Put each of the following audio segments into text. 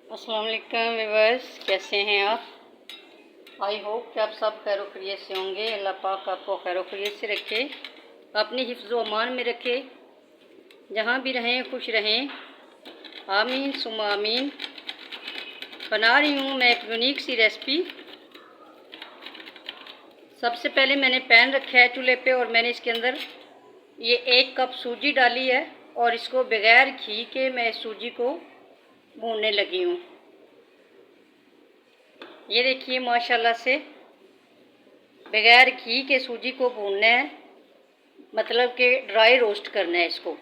अस्सलाम वालेकुम व्यूअर्स, कैसे हैं आप? आई होप कि आप सब खैर खैरियत से होंगे। अल्लाह पाक आपको खैर खैरियत से रखे, अपनी हिफ्ज़ व अमान में रखे, जहाँ भी रहें खुश रहें। आमीन सुम्मा आमीन। बना रही हूँ मैं एक यूनिक सी रेसिपी। सबसे पहले मैंने पैन रखा है चूल्हे पे और मैंने इसके अंदर ये 1 कप सूजी डाली है और इसको बगैर घी के मैं सूजी को भूनने लगी हूँ। ये देखिए माशाल्लाह से बगैर घी के सूजी को भूनना है, मतलब कि ड्राई रोस्ट करना है इसको।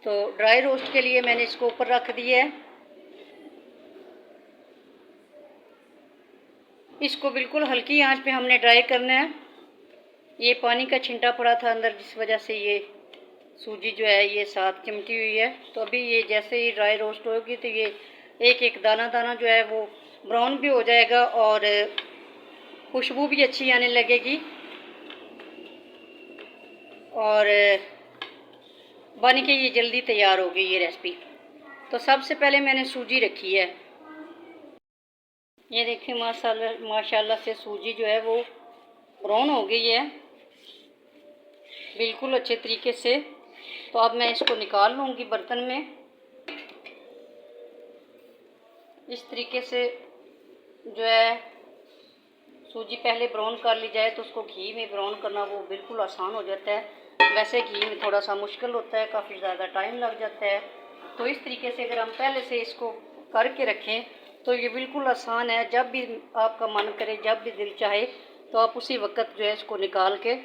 तो ड्राई रोस्ट के लिए मैंने इसको ऊपर रख दिया है। इसको बिल्कुल हल्की आंच पे हमने ड्राई करना है। ये पानी का छिंटा पड़ा था अंदर, जिस वजह से ये सूजी जो है ये साथ चिमटी हुई है। तो अभी ये जैसे ही ड्राई रोस्ट होगी तो ये एक एक दाना दाना जो है वो ब्राउन भी हो जाएगा और खुशबू भी अच्छी आने लगेगी और बन के ये जल्दी तैयार होगी ये रेसिपी। तो सबसे पहले मैंने सूजी रखी है। ये देखिए माशाल्लाह से सूजी जो है वो ब्राउन हो गई है बिल्कुल अच्छे तरीके से। तो अब मैं इसको निकाल लूँगी बर्तन में। इस तरीके से जो है सूजी पहले ब्राउन कर ली जाए तो उसको घी में ब्राउन करना वो बिल्कुल आसान हो जाता है। वैसे घी में थोड़ा सा मुश्किल होता है, काफ़ी ज़्यादा टाइम लग जाता है। तो इस तरीके से अगर हम पहले से इसको करके रखें तो ये बिल्कुल आसान है। जब भी आपका मन करे, जब भी दिल चाहे, तो आप उसी वक्त जो है इसको निकाल के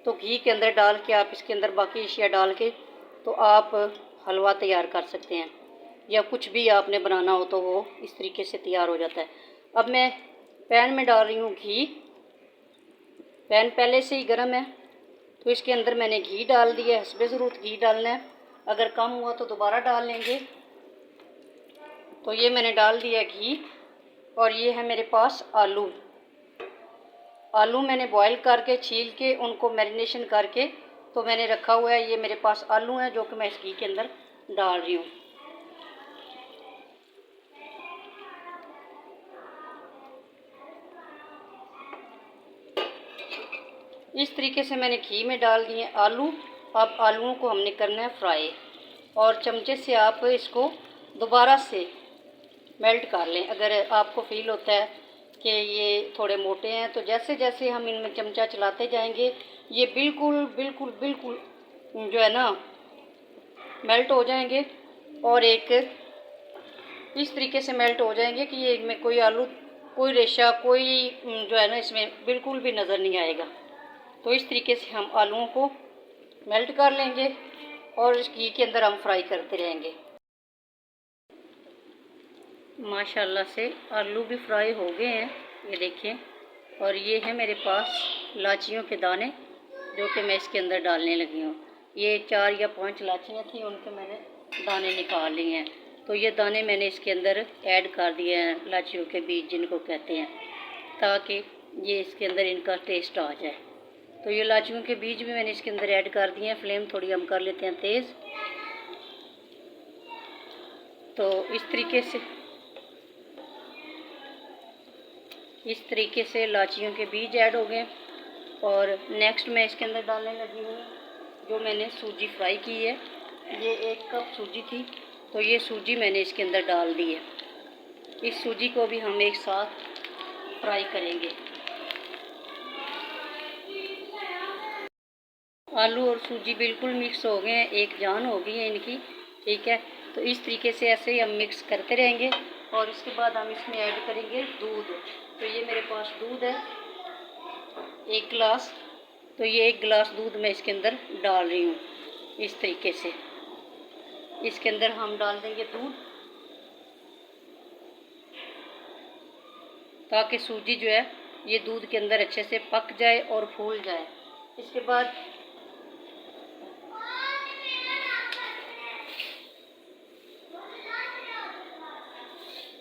तो घी के अंदर डाल के आप इसके अंदर बाकी अशिया डाल के तो आप हलवा तैयार कर सकते हैं, या कुछ भी आपने बनाना हो तो वो इस तरीके से तैयार हो जाता है। अब मैं पैन में डाल रही हूँ घी। पैन पहले से ही गर्म है तो इसके अंदर मैंने घी डाल दिया है। हस्बे ज़रूरत घी डालना है, अगर कम हुआ तो दोबारा डाल लेंगे। तो ये मैंने डाल दिया घी और ये है मेरे पास आलू। आलू मैंने बॉईल करके छील के उनको मैरिनेशन करके तो मैंने रखा हुआ है। ये मेरे पास आलू हैं जो कि मैं इस घी के अंदर डाल रही हूँ। इस तरीके से मैंने घी में डाल दिए आलू। अब आलूओं को हमने करना है फ्राई और चमचे से आप इसको दोबारा से मेल्ट कर लें। अगर आपको फील होता है कि ये थोड़े मोटे हैं तो जैसे जैसे हम इनमें चमचा चलाते जाएंगे ये बिल्कुल बिल्कुल बिल्कुल जो है ना मेल्ट हो जाएंगे और एक इस तरीके से मेल्ट हो जाएंगे कि ये इनमें कोई आलू, कोई रेशा, कोई जो है ना इसमें बिल्कुल भी नज़र नहीं आएगा। तो इस तरीके से हम आलूओं को मेल्ट कर लेंगे और इस घी के अंदर हम फ्राई करते रहेंगे। माशाल्लाह से आलू भी फ्राई हो गए हैं, ये देखिए। और ये है मेरे पास इलाचियों के दाने जो कि मैं इसके अंदर डालने लगी हूँ। ये 4 या 5 इलाचियाँ थी, उनके मैंने दाने निकाल लिए हैं। तो ये दाने मैंने इसके अंदर ऐड कर दिए हैं, इलाचियों के बीज जिनको कहते हैं, ताकि ये इसके अंदर इनका टेस्ट आ जाए। तो ये इलाचियों के बीज भी मैंने इसके अंदर ऐड कर दिए हैं। फ्लेम थोड़ी हम कर लेते हैं तेज़। तो इस तरीके से इलाचियों के बीज ऐड हो गए। और नेक्स्ट मैं इसके अंदर डालने लगी हूँ जो मैंने सूजी फ्राई की है। ये 1 कप सूजी थी तो ये सूजी मैंने इसके अंदर डाल दी है। इस सूजी को भी हम एक साथ फ्राई करेंगे। आलू और सूजी बिल्कुल मिक्स हो गए हैं, एक जान हो गई है इनकी, ठीक है। तो इस तरीके से ऐसे ही हम मिक्स करते रहेंगे और इसके बाद हम इसमें ऐड करेंगे दूध। तो ये मेरे पास दूध है 1 गिलास। तो ये 1 गिलास दूध मैं इसके अंदर डाल रही हूँ। इस तरीके से इसके अंदर हम डाल देंगे दूध ताकि सूजी जो है ये दूध के अंदर अच्छे से पक जाए और फूल जाए। इसके बाद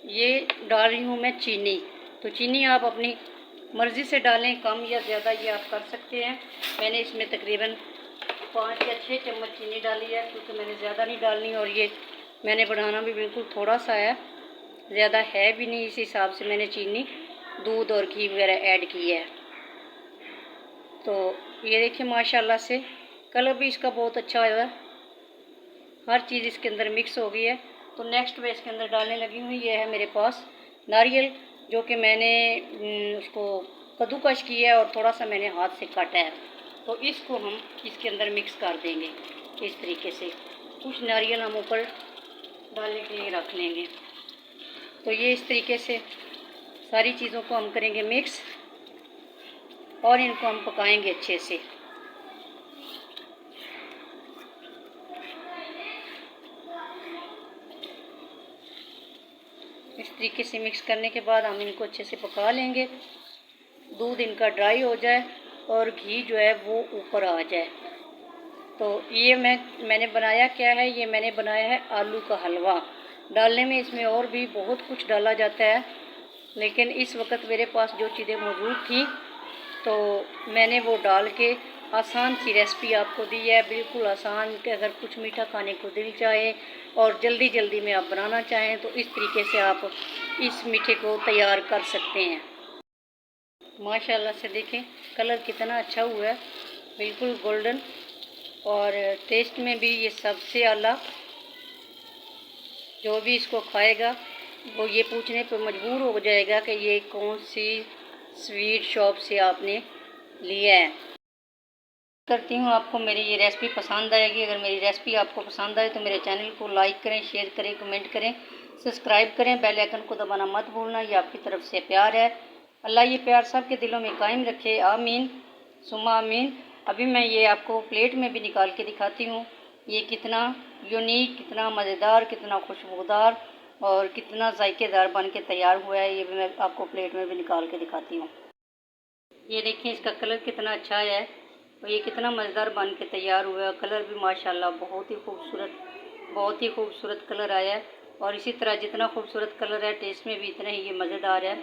ये डाल रही हूँ मैं चीनी। तो चीनी आप अपनी मर्ज़ी से डालें, कम या ज़्यादा ये आप कर सकते हैं। मैंने इसमें तकरीबन 5 या 6 चम्मच चीनी डाली है क्योंकि मैंने ज़्यादा नहीं डालनी और ये मैंने बनाना भी बिल्कुल थोड़ा सा है, ज़्यादा है भी नहीं, इस हिसाब से मैंने चीनी, दूध और घी वगैरह ऐड की है। तो ये देखिए माशाल्लाह से कलर भी इसका बहुत अच्छा आया है, हर चीज़ इसके अंदर मिक्स हो गई है। तो नेक्स्ट मैं इसके अंदर डालने लगी हूँ, ये है मेरे पास नारियल, जो कि मैंने उसको कद्दूकश किया है और थोड़ा सा मैंने हाथ से काटा है। तो इसको हम इसके अंदर मिक्स कर देंगे इस तरीके से। कुछ नारियल हम ऊपर डालने के लिए रख लेंगे। तो ये इस तरीके से सारी चीज़ों को हम करेंगे मिक्स और इनको हम पकाएंगे अच्छे से। इस तरीके से मिक्स करने के बाद हम इनको अच्छे से पका लेंगे, दूध इनका ड्राई हो जाए और घी जो है वो ऊपर आ जाए। तो ये मैंने बनाया क्या है, ये मैंने बनाया है आलू का हलवा। डालने में इसमें और भी बहुत कुछ डाला जाता है, लेकिन इस वक्त मेरे पास जो चीज़ें मौजूद थी तो मैंने वो डाल के आसान सी रेसिपी आपको दी है, बिल्कुल आसान, कि अगर कुछ मीठा खाने को दिल चाहे और जल्दी जल्दी में आप बनाना चाहें तो इस तरीके से आप इस मीठे को तैयार कर सकते हैं। माशाल्लाह से देखें कलर कितना अच्छा हुआ है, बिल्कुल गोल्डन, और टेस्ट में भी ये सबसे आला। जो भी इसको खाएगा वो ये पूछने पर मजबूर हो जाएगा कि ये कौन सी स्वीट शॉप से आपने लिया है। करती हूँ आपको मेरी ये रेसिपी पसंद आएगी। अगर मेरी रेसिपी आपको पसंद आए तो मेरे चैनल को लाइक करें, शेयर करें, कमेंट करें, सब्सक्राइब करें, बेल आइकन को दबाना मत भूलना। ये आपकी तरफ से प्यार है। अल्लाह ये प्यार सबके दिलों में कायम रखे, आमीन सुम्मा आमीन। अभी मैं ये आपको प्लेट में भी निकाल के दिखाती हूँ, ये कितना यूनिक, कितना मज़ेदार, कितना खुशबूदार और कितना जायकेदार बन के तैयार हुआ है। ये भी मैं आपको प्लेट में भी निकाल के दिखाती हूँ। ये देखिए इसका कलर कितना अच्छा है और ये कितना मज़ेदार बन के तैयार हुआ है। कलर भी माशाल्लाह बहुत ही खूबसूरत कलर आया है। और इसी तरह जितना खूबसूरत कलर है टेस्ट में भी इतना ही ये मज़ेदार है।